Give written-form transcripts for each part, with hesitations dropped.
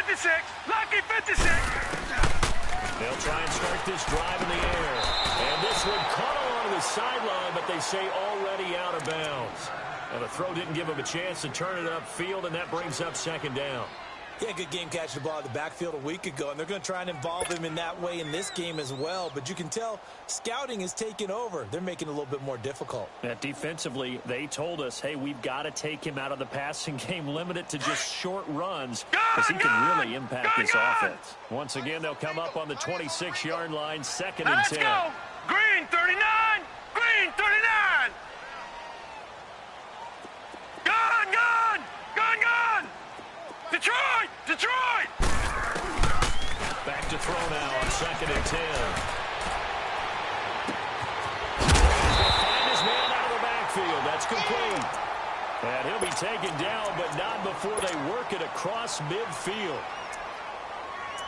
56. Lucky 56. They'll try and start this drive in the air. And this one caught along the sideline, but they say already out of bounds. And the throw didn't give him a chance to turn it upfield, and that brings up second down. Yeah, good game catching the ball in the backfield a week ago, and they're going to try and involve him in that way in this game as well. But you can tell scouting is taking over. They're making it a little bit more difficult. Yeah, defensively, they told us, hey, we've got to take him out of the passing game, limit it to just short runs, because he can really impact this offense. Once again, they'll come up on the 26-yard line, second and 10. Let's go. Green 39. Green 39. Gun, gun, gun, gun. Detroit, Detroit. Back to throw now on second and 10. Find his man out of the backfield. That's complete. And he'll be taken down, but not before they work it across midfield.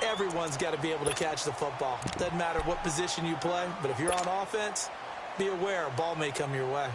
Everyone's got to be able to catch the football. Doesn't matter what position you play, but if you're on offense, be aware a ball may come your way.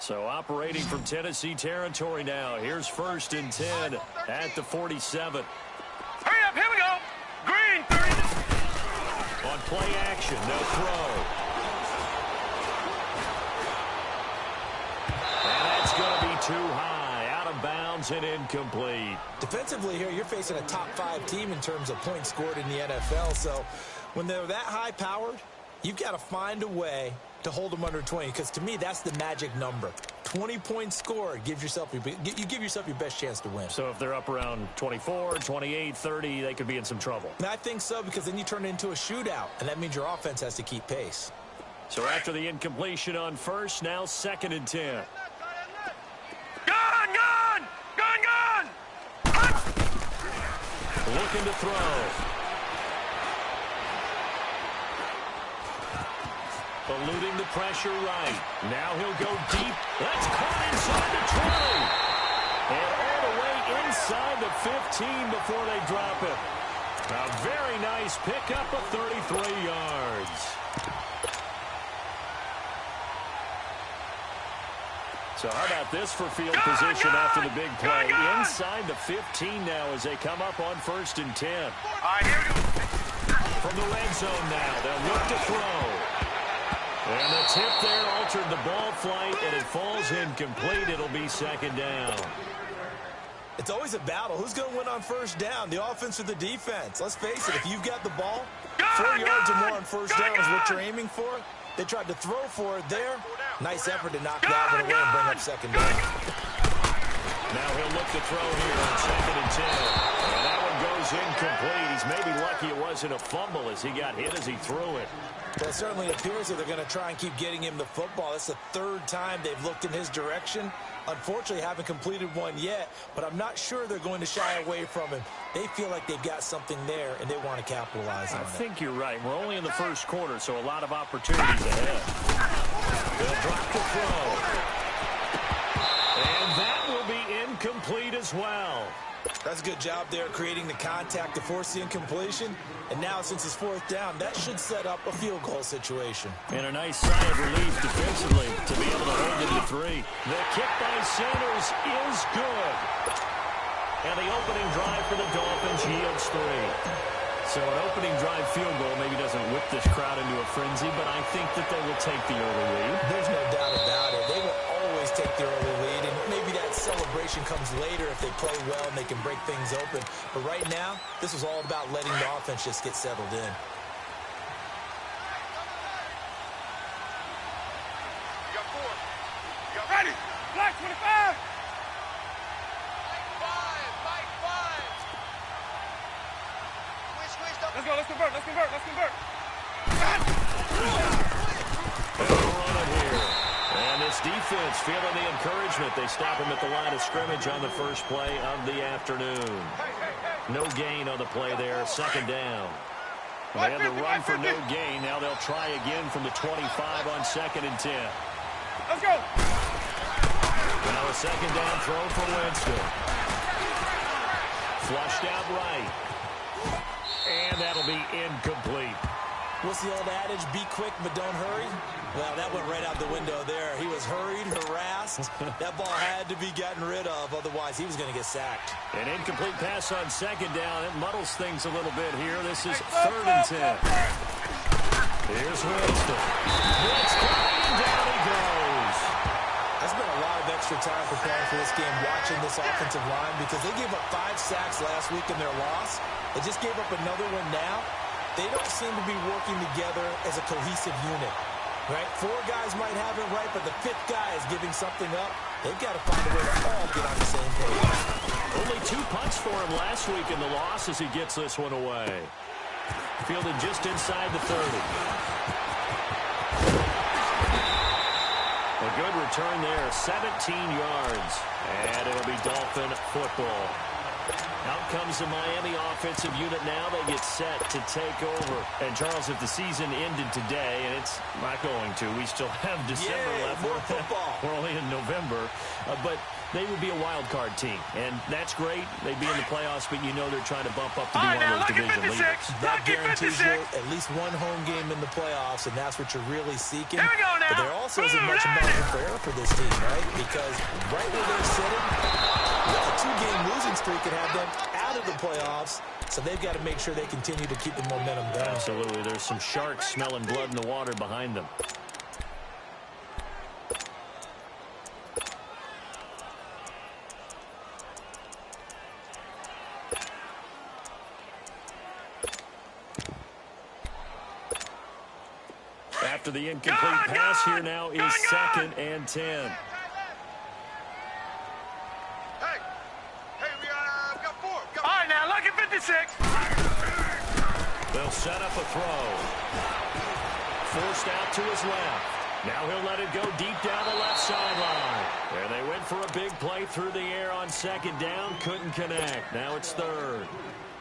So operating from Tennessee territory now. Here's first and 10 at the 47. Hurry up, here we go. Green 30. On play action, no throw. And that's going to be too high, out of bounds and incomplete. Defensively here, you're facing a top-5 team in terms of points scored in the NFL. So when they're that high-powered, you've got to find a way to hold them under 20, because to me, that's the magic number. 20 points scored, you give yourself your best chance to win. So if they're up around 24, 28, 30, they could be in some trouble. And I think so, because then you turn it into a shootout, and that means your offense has to keep pace. So after the incompletion on first, now second and 10. Gun, gun, gun, gun. Looking to throw. Eluding the pressure right. Now he'll go deep. That's caught inside the 20. And all the way inside the 15 before they drop it. A very nice pickup of 33 yards. So how about this for field position after the big play? Inside the 15 now as they come up on first and 10. All right, here we go. From the red zone now, they'll look to throw. And the tip there altered the ball flight, and it falls incomplete. It'll be second down. It's always a battle. Who's going to win on first down, the offense or the defense? Let's face it, if you've got the ball, 4 yards or more on first down is what you're aiming for. They tried to throw for it there. Nice effort to knock that one away and bring up second down. Now he'll look to throw here on second and 10. And that one goes incomplete. He's maybe lucky it wasn't a fumble as he got hit as he threw it. Well, it certainly appears that they're going to try and keep getting him the football. That's the third time they've looked in his direction. Unfortunately, haven't completed one yet, but I'm not sure they're going to shy away from him. They feel like they've got something there, and they want to capitalize on it. I think you're right. We're only in the first quarter, so a lot of opportunities ahead. They'll drop the throw. And that will be incomplete as well. That's a good job there creating the contact to force the incompletion. And now, since it's fourth down, that should set up a field goal situation. And a nice sigh of relief defensively to be able to hold it to 3. The kick by Sanders is good. And the opening drive for the Dolphins yields 3. So an opening drive field goal maybe doesn't whip this crowd into a frenzy, but I think that they will take the early lead. There's no doubt about it. They will always take the early lead, and maybe that celebration comes later if they play well and they can break things open. But right now, this was all about letting the offense just get settled in. You got 4. You got ready. Black 25. Let's go. Let's convert. Let's convert. Let's convert. They'll run it here. And this defense feeling the encouragement. They stop him at the line of scrimmage on the first play of the afternoon. No gain on the play there. Second down. They had the run for no gain. Now they'll try again from the 25 on 2nd and 10. Let's go. Now a second down throw for Winston. Flushed out right. And that'll be incomplete. What's the old adage? Be quick, but don't hurry. Well, that went right out the window there. He was hurried, harassed. That ball had to be gotten rid of. Otherwise, he was going to get sacked. An incomplete pass on second down. It muddles things a little bit here. This is 3rd and 10. Here's Winston. Blitz coming, and down he goes. I spent a lot of extra time preparing for this game, watching this offensive line, because they gave up 5 sacks last week in their loss. They just gave up another one now. They don't seem to be working together as a cohesive unit. Right? 4 guys might have it right, but the 5th guy is giving something up. They've got to find a way to all get on the same page. Only 2 punts for him last week in the loss as he gets this one away. Fielded just inside the 30. A good return there, 17 yards. And it'll be Dolphin football. Out comes the Miami offensive unit now. They get set to take over. And, Charles, if the season ended today, and it's not going to, we still have December left. More football. We're only in November. But they would be a wild card team. And that's great. They'd be in the playoffs, but you know they're trying to bump up to be one of those division leaders. That guarantees you at least one home game in the playoffs, and that's what you're really seeking. Here we go now. But there also isn't much margin for error for this team, right? Because right where they're sitting, a 2-game losing streak could have them out of the playoffs, so they've got to make sure they continue to keep the momentum going. Absolutely. There's some sharks smelling blood in the water behind them. After the incomplete pass, here now is 2nd and 10. Look at 56. They'll set up a throw. Forced out to his left. Now he'll let it go deep down the left sideline. And they went for a big play through the air on 2nd down. Couldn't connect. Now it's 3rd.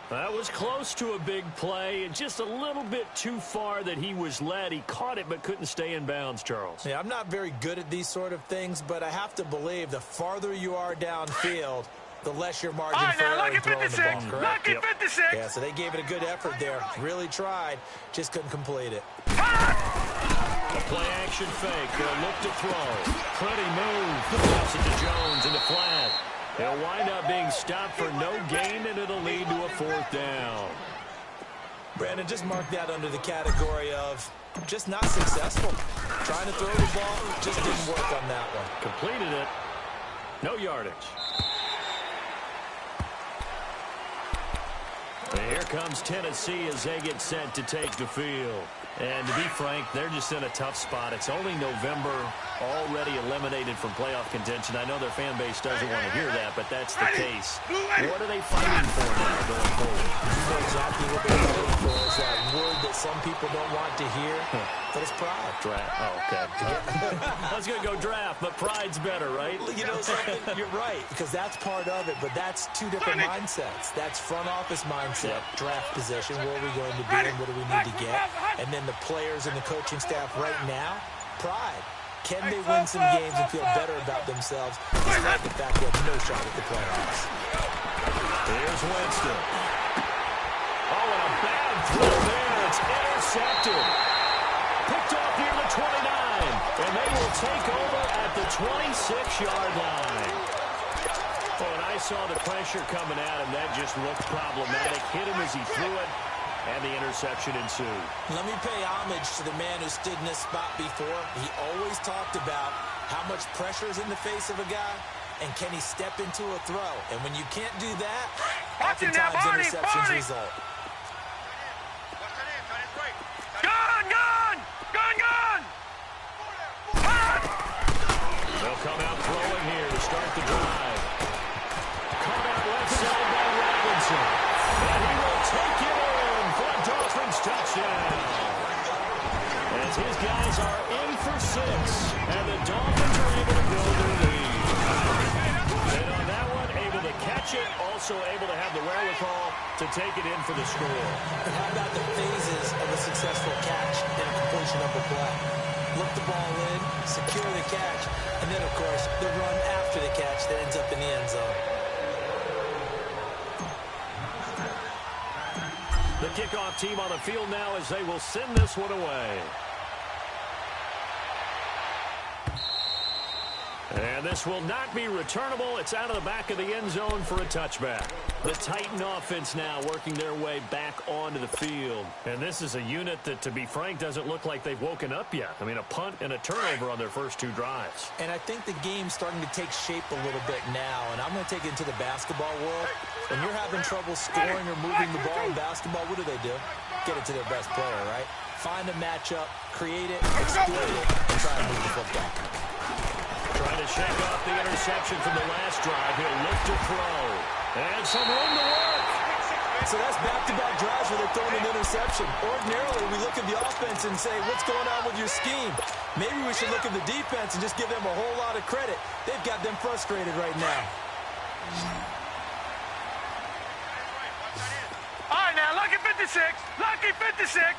That was close to a big play, and just a little bit too far that he was led. He caught it but couldn't stay in bounds, Charles. Yeah, I'm not very good at these sort of things, but I have to believe the farther you are downfield, the less your margin for error in throwing the ball, correct? Look at 56. Yeah, so they gave it a good effort there. Really tried, just couldn't complete it. A play-action fake. They'll look to throw. Pretty move. Pass it to Jones in the flat. They'll wind up being stopped for no gain, and it'll lead to a 4th down. Brandon, just mark that under the category of just not successful. Trying to throw the ball, just didn't work on that one. Completed it. No yardage. And here comes Tennessee as they get set to take the field. And to be frank, they're just in a tough spot. It's only November, already eliminated from playoff contention. I know their fan base doesn't want to hear that, but that's the case. What are they fighting for now going forward? You know exactly what they're fighting for. It's that word that some people don't want to hear, but it's pride. Draft. Oh, okay. I was going to go draft, but pride's better, right? You know something? You're right, because that's part of it, but that's 2 different mindsets. That's front office mindset, draft position, where are we going to be and what do we need to get? And then the players and the coaching staff right now, pride. Can they win some games and feel better about themselves despite the fact they have no shot at the playoffs? Here's Winston. Oh, and a bad throw there. It's intercepted. Picked off near the 29. And they will take over at the 26-yard line. Oh, and I saw the pressure coming at him. That just looked problematic. Hit him as he threw it. And the interception ensued. Let me pay homage to the man who stood in this spot before. He always talked about how much pressure is in the face of a guy, and can he step into a throw. And when you can't do that, oftentimes interceptions result. Gone! They'll come out throwing here to start the drive. Caught out left side by Robinson. And he will take it in for a it, also able to have the wherewithal to take it in for the score. And how about the phases of a successful catch in a completion of a play? Look the ball in, secure the catch, and then, of course, the run after the catch that ends up in the end zone. The kickoff team on the field now as they will send this one away. And this will not be returnable. It's out of the back of the end zone for a touchback. The Titan offense now working their way back onto the field. And this is a unit that, to be frank, doesn't look like they've woken up yet. I mean, a punt and a turnover on their first two drives. And I think the game's starting to take shape a little bit now. And I'm going to take it into the basketball world. When you're having trouble scoring or moving the ball in basketball, what do? Get it to their best player, right? Find a matchup, create it, exploit it, and try to move the football. Trying to shake off the interception from the last drive. He'll look to throw. And some room to work. So that's back-to-back drives where they're throwing an interception. Ordinarily, we look at the offense and say, what's going on with your scheme? Maybe we should look at the defense and just give them a whole lot of credit. They've got them frustrated right now. All right, now, lucky 56. Lucky 56.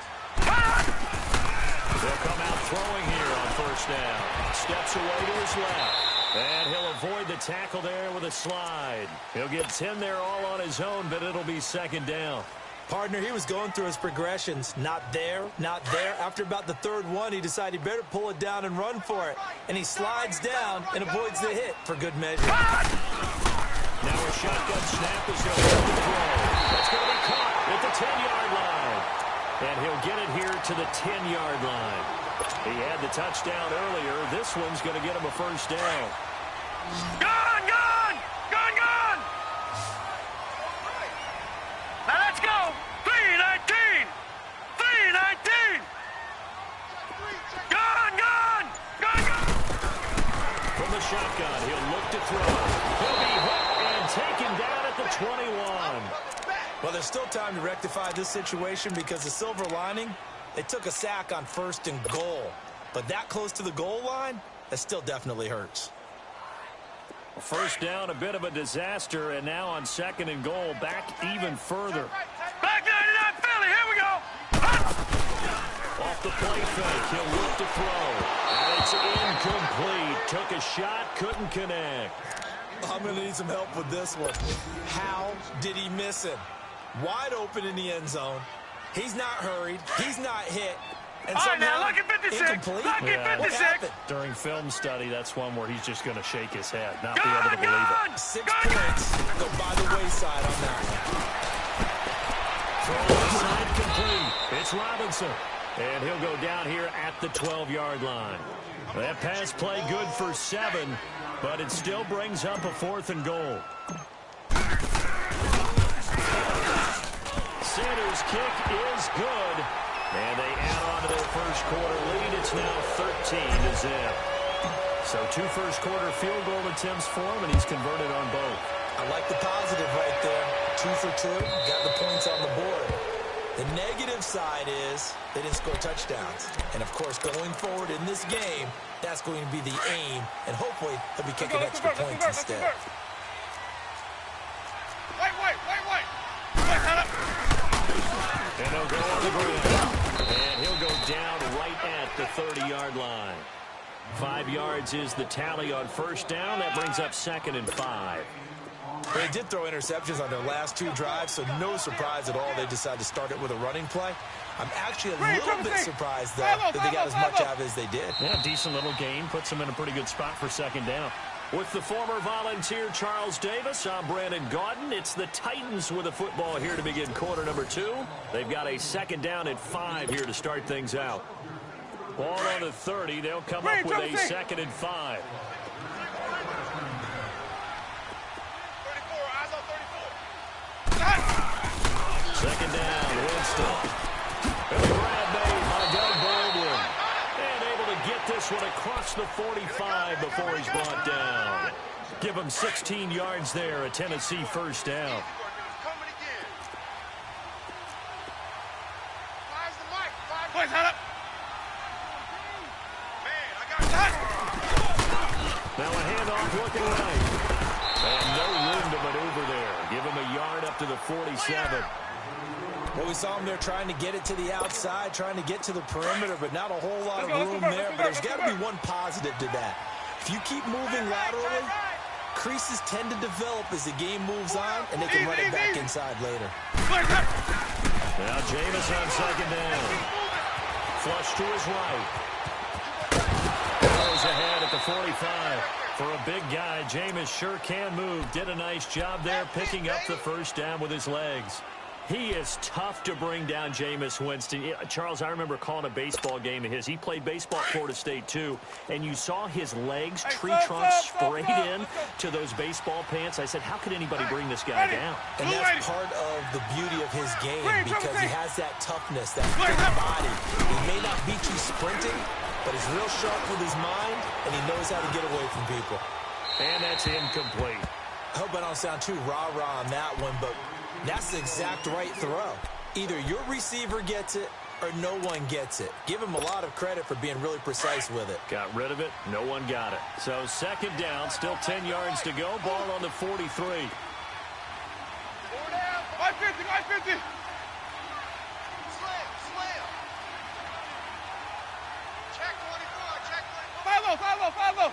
They'll come out throwing here on first down. Steps away to his left. And he'll avoid the tackle there with a slide. He'll get 10 there all on his own, but it'll be second down. Partner, he was going through his progressions. Not there, not there. After about the third one, he decided he better pull it down and run for it. And he slides down and avoids the hit for good measure. Now a shotgun snap as he'll hold the throw. That's going to be caught at the 10-yard line. And he'll get it here to the 10-yard line. He had the touchdown earlier. This one's going to get him a first down. Gone, gone! Gone, gone! Now let's go! 319! 319! Gone, gone! Gone, gone! From the shotgun, he'll look to throw. He'll be hit and taken down at the 21. Well, there's still time to rectify this situation because the silver lining, they took a sack on first and goal. But that close to the goal line, that still definitely hurts. First down, a bit of a disaster, and now on second and goal, back even further. Back 99 Philly, here we go! Off the play fake, he'll look to throw. And it's incomplete. Took a shot, couldn't connect. I'm going to need some help with this one. How did he miss him? Wide open in the end zone. He's not hurried. He's not hit. And all right, now, somehow, lucky 56. incomplete. Lucky 56. During film study, that's one where he's just going to shake his head, not be Gone, able to believe gone! it. 6 points go by the wayside on that one. Throw inside complete. It's Robinson. And he'll go down here at the 12-yard line. That pass play good for 7, but it still brings up a 4th and goal. Sanders' kick is good. And they add on to their first quarter lead. It's now 13-0. So 2 first-quarter field goal attempts for him, and he's converted on both. I like the positive right there. 2 for 2. Got the points on the board. The negative side is they didn't score touchdowns. And, of course, going forward in this game, that's going to be the aim. And hopefully he'll be kicking extra points instead. Wait. And he'll go on the ground. And he'll go down right at the 30-yard line. 5 yards is the tally on first down. That brings up 2nd and 5. They did throw interceptions on their last 2 drives, so no surprise at all they decided to start it with a running play. I'm actually a little bit surprised, though, that they got as much out of it as they did. Yeah, decent little gain. Puts them in a pretty good spot for 2nd down. With the former Volunteer Charles Davis, I'm Brandon Gaudin. It's the Titans with the football here to begin quarter number 2. They've got a 2nd down at 5 here to start things out. Ball on the 30. They'll come up with a 2nd and 5. 2nd down, Winston. And the grab made by Doug Baldwin. And able to get this one across the 45 before he's brought down. Give him 16 yards there, a Tennessee first down. Now a handoff looking right. And no room to maneuver there. yard up to the 47. Well, we saw him there trying to get it to the outside, trying to get to the perimeter, but not a whole lot of room there. But there's got to be one positive to that. If you keep moving laterally, creases tend to develop as the game moves on, and they can run it back inside later. Now Jameis on second down. Flush to his right. Goes ahead at the 45. For a big guy, Jameis sure can move. Did a nice job there picking up the first down with his legs. He is tough to bring down, Jameis Winston. Charles, I remember calling a baseball game of his. He played baseball at Florida State, too. And you saw his legs, tree trunks sprayed in to those baseball pants. I said, how could anybody bring this guy down? And that's part of the beauty of his game because he has that toughness, that big body. He may not beat you sprinting, but he's real sharp with his mind, and he knows how to get away from people. And that's incomplete. I hope I don't sound too rah-rah on that one, but that's the exact right throw. Either your receiver gets it or no one gets it. Give him a lot of credit for being really precise with it. Got rid of it. No one got it. So second down, still 10 yards to go. Ball on the 43. 550, 550. Slam. Check 24, check 24. Follow.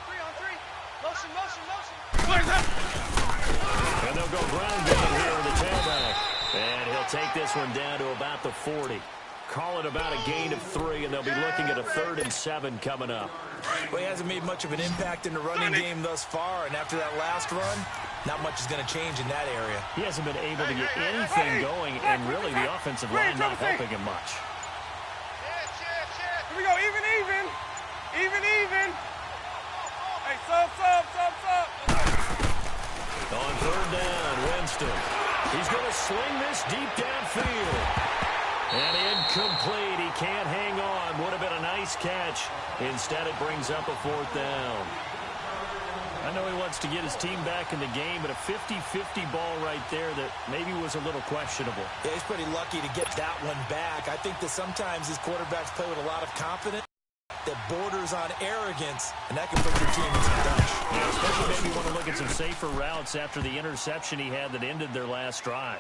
3 on 3. Motion. And they'll go ground game here in the tailback. And he'll take this one down to about the 40. Call it about a gain of 3, and they'll be looking at a 3rd and 7 coming up. Well, he hasn't made much of an impact in the running game thus far, and after that last run, not much is going to change in that area. He hasn't been able to get anything going, and really the offensive line not helping him much. Here we go, even. Hey, sub. On 3rd down, Winston. He's going to sling this deep downfield. And incomplete. He can't hang on. Would have been a nice catch. Instead, it brings up a 4th down. I know he wants to get his team back in the game, but a 50-50 ball right there that maybe was a little questionable. Yeah, he's pretty lucky to get that one back. I think that sometimes these quarterbacks play with a lot of confidence that borders on arrogance, and that can put your team in some dutch. Yeah, especially maybe want to look at some safer routes after the interception he had that ended their last drive.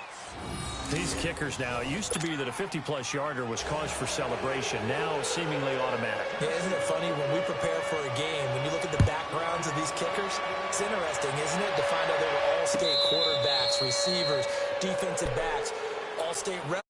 These kickers now, it used to be that a 50-plus yarder was cause for celebration. Now, seemingly automatic. Yeah, isn't it funny when we prepare for a game, when you look at the backgrounds of these kickers, it's interesting, isn't it, to find out they were all-state quarterbacks, receivers, defensive backs, all-state reps.